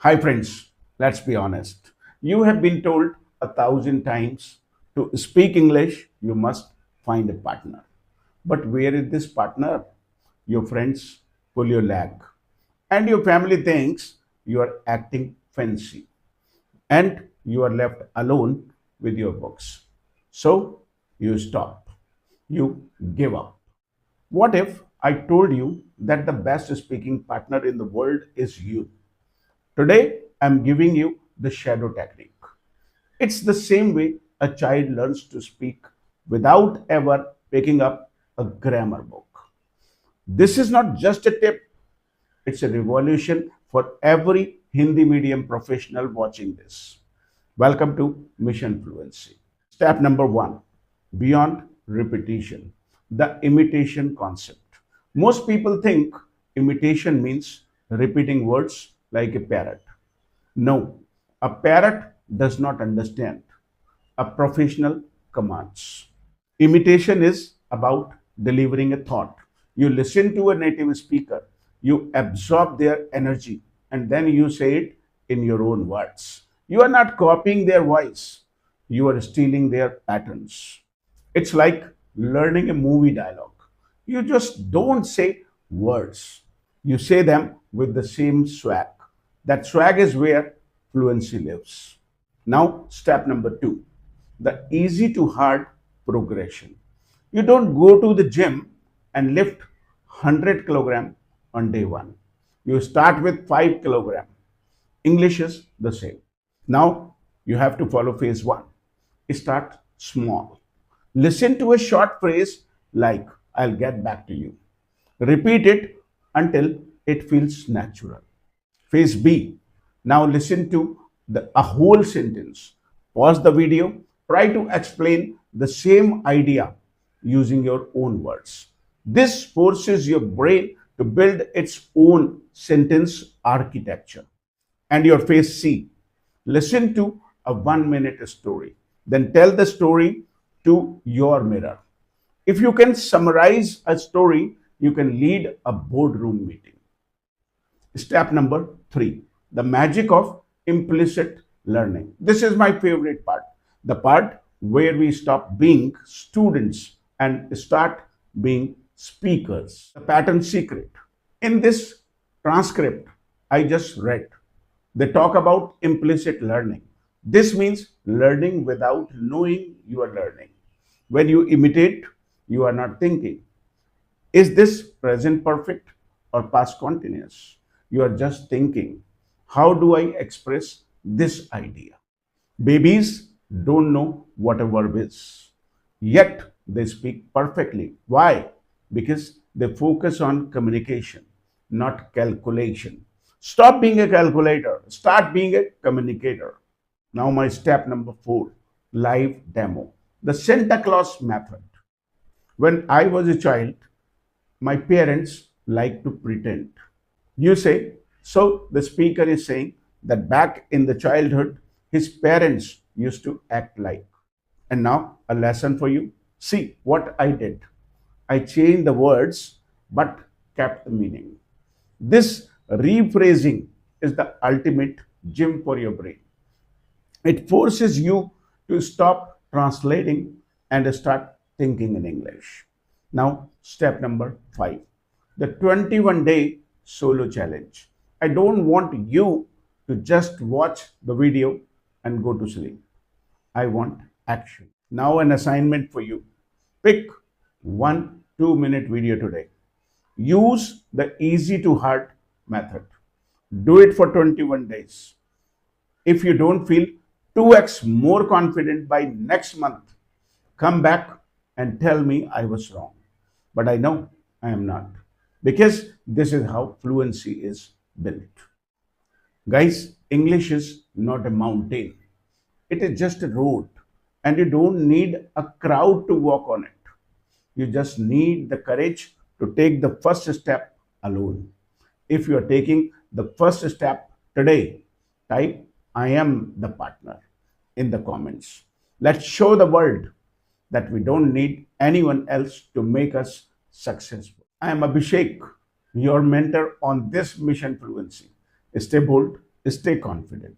Hi, friends. Let's be honest. You have been told 1,000 times to speak English, you must find a partner. But where is this partner? Your friends pull your leg, and your family thinks you are acting fancy, and you are left alone with your books. So you stop, you give up. What if I told you that the best speaking partner in the world is you? Today, I'm giving you the shadow technique. It's the same way a child learns to speak without ever picking up a grammar book. This is not just a tip, it's a revolution for every Hindi medium professional watching this. Welcome to Mission Fluency. Step number one, beyond repetition, the imitation concept. Most people think imitation means repeating words like a parrot. No, a parrot does not understand. A professional commands. Imitation is about delivering a thought. You listen to a native speaker, you absorb their energy, and then you say it in your own words. You are not copying their voice, you are stealing their patterns. It's like learning a movie dialogue. You just don't say words, you say them with the same swag. That swag is where fluency lives. Now, step number two, the easy to hard progression. You don't go to the gym and lift 100 kilogram on day one. You start with 5 kilogram. English is the same. Now you have to follow phase one. Start small. Listen to a short phrase like, I'll get back to you. Repeat it until it feels natural. Phase B. Now listen to a whole sentence. Pause the video. Try to explain the same idea using your own words. This forces your brain to build its own sentence architecture. And your phase C. Listen to a 1 minute story. Then tell the story to your mirror. If you can summarize a story, you can lead a boardroom meeting. Step number three, the magic of implicit learning. This is my favorite part, the part where we stop being students and start being speakers. The pattern secret. In this transcript I just read, they talk about implicit learning. This means learning without knowing you are learning. When you imitate, you are not thinking, is this present perfect or past continuous? You are just thinking, how do I express this idea? Babies don't know what a verb is, yet they speak perfectly. Why? Because they focus on communication, not calculation. Stop being a calculator, start being a communicator. Now, my step number four, live demo. The Santa Claus method. When I was a child, my parents like to pretend. You say, so the speaker is saying that back in the childhood, his parents used to act like. And now, a lesson for you. See what I did. I changed the words but kept the meaning. This rephrasing is the ultimate gym for your brain. It forces you to stop translating and start thinking in English. Now, step number five, the 21-day solo challenge. I don't want you to just watch the video and go to sleep. I want action. Now, an assignment for you. Pick one 2 minute video today. Use the easy to hard method. Do it for 21 days. If you don't feel 2x more confident by next month, come back and tell me I was wrong. But I know I am not, because this is how fluency is built. Guys, English is not a mountain, it is just a road, and you don't need a crowd to walk on it. You just need the courage to take the first step alone. If you are taking the first step today, type I am the partner in the comments. Let's show the world that we don't need anyone else to make us successful. I am Abhishek, your mentor on this mission fluency. Stay bold, Stay confident.